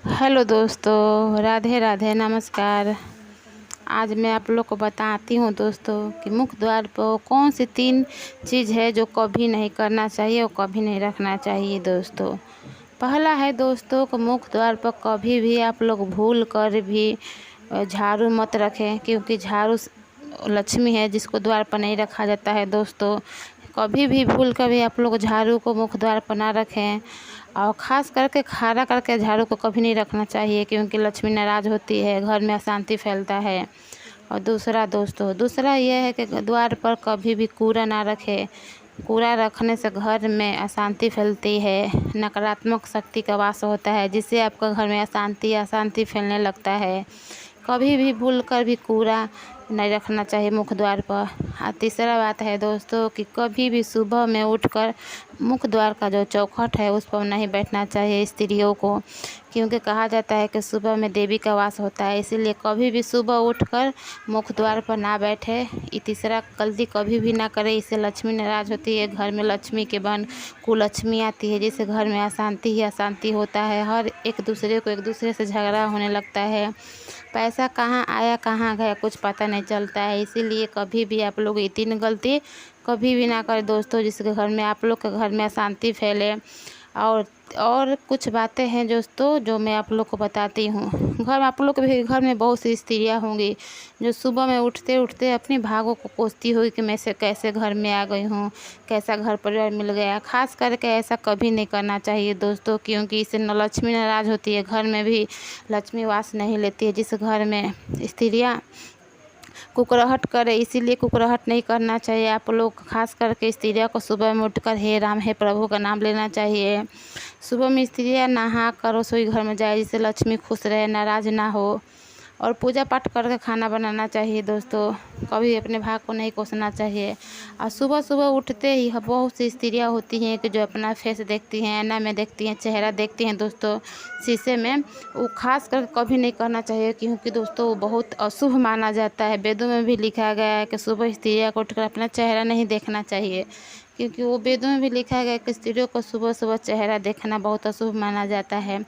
Hello दोस्तों, राधे राधे, नमस्कार। आज मैं आप लोग को बताती हूँ दोस्तों कि मुख्य द्वार पर कौन सी 3 चीज़ है जो कभी नहीं करना चाहिए और कभी नहीं रखना चाहिए दोस्तों। पहला है दोस्तों कि मुख्य द्वार पर कभी भी आप लोग भूल कर भी झाड़ू मत रखें, क्योंकि झाड़ू लक्ष्मी है जिसको द्वार पर नहीं रखा जाता है दोस्तों। कभी भी भूल कर भी आप लोग झाड़ू को मुख्य द्वार पर ना रखें, और ख़ास करके खड़ा करके झाड़ू को कभी नहीं रखना चाहिए, क्योंकि लक्ष्मी नाराज़ होती है, घर में अशांति फैलता है। और दूसरा यह है कि द्वार पर कभी भी कूड़ा ना रखें। कूड़ा रखने से घर में अशांति फैलती है, नकारात्मक शक्ति का वास होता है, जिससे आपका घर में अशांति फैलने लगता है। कभी भी भूल कर भी कूड़ा नहीं रखना चाहिए मुख्य द्वार पर। और तीसरा बात है दोस्तों कि कभी भी सुबह में उठकर मुख्य द्वार का जो चौखट है उस पर नहीं बैठना चाहिए स्त्रियों को, क्योंकि कहा जाता है कि सुबह में देवी का वास होता है। इसीलिए कभी भी सुबह उठकर मुख्य द्वार पर ना बैठे। ये तीसरा गलती कभी भी ना करें, इससे लक्ष्मी नाराज़ होती है, घर में लक्ष्मी के बन कुलक्ष्मी आती है, जिससे घर में अशांति ही अशांति होता है। हर एक दूसरे से झगड़ा होने लगता है, पैसा कहाँ आया कहाँ गया कुछ पता नहीं चलता है। इसीलिए कभी भी आप लोग ये 3 गलती कभी भी ना करें दोस्तों, जिसके घर में आप लोग के घर में अशांति फैले। और कुछ बातें हैं दोस्तों जो मैं आप लोग को बताती हूँ। आप लोग के भी घर में बहुत सी स्त्रियाँ होंगी जो सुबह में उठते उठते अपने भागों को कोसती हुई कि मैं से कैसे घर में आ गई हूँ, कैसा घर परिवार मिल गया। खास करके ऐसा कभी नहीं करना चाहिए दोस्तों, क्योंकि इससे न लक्ष्मी नाराज़ होती है, घर में भी लक्ष्मी वास नहीं लेती है। जिस घर में स्त्रियाँ कुकराहट करे, इसीलिए कुकराहट नहीं करना चाहिए। आप लोग खास करके स्त्रियों को सुबह में उठकर हे राम हे प्रभु का नाम लेना चाहिए। सुबह में स्त्रियाँ नहा कर रसोई घर में जाए, जिससे लक्ष्मी खुश रहे, नाराज़ ना हो। और पूजा पाठ करके खाना बनाना चाहिए दोस्तों, कभी अपने भाग को नहीं कोसना चाहिए। और सुबह सुबह उठते ही बहुत सी स्त्रियाँ होती हैं कि जो अपना फेस देखती हैं, आईना में देखती हैं, चेहरा देखती हैं दोस्तों शीशे में, वो खास कर कभी नहीं करना चाहिए, क्योंकि दोस्तों वो बहुत अशुभ माना जाता है। वेदों में भी लिखा गया है कि सुबह स्त्रियों को उठकर अपना चेहरा नहीं देखना चाहिए, क्योंकि वो वेदों में भी लिखा गया है कि स्त्रियों को सुबह सुबह चेहरा देखना बहुत अशुभ माना जाता है।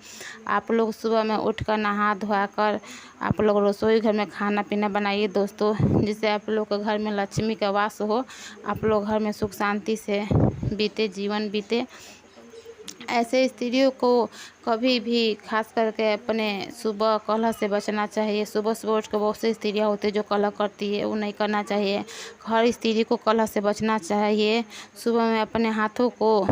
आप लोग सुबह में उठकर नहा धोआ कर आप लोग रसोई घर में खाना पीना बनाइए दोस्तों, जिससे आप लोग के घर में लक्ष्मी का वास हो, आप लोग घर में सुख शांति से जीवन बीते। ऐसे स्त्रियों को कभी भी खास करके अपने सुबह कलह से बचना चाहिए। सुबह सुबह उठ कर बहुत सी स्त्रियाँ होती है जो कलह करती है, वो नहीं करना चाहिए। हर स्त्री को कलह से बचना चाहिए। सुबह में अपने हाथों को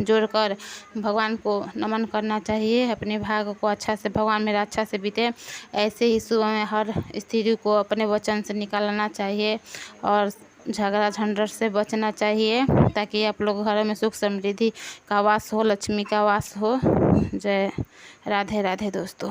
जोड़कर भगवान को नमन करना चाहिए, अपने भाग को अच्छा से भगवान मेरा अच्छा से बीते। ऐसे ही सुबह में हर स्त्री को अपने वचन से निकालना चाहिए और झगड़ा झंझट से बचना चाहिए, ताकि आप लोग घर में सुख समृद्धि का वास हो, लक्ष्मी का वास हो। जय राधे राधे दोस्तों।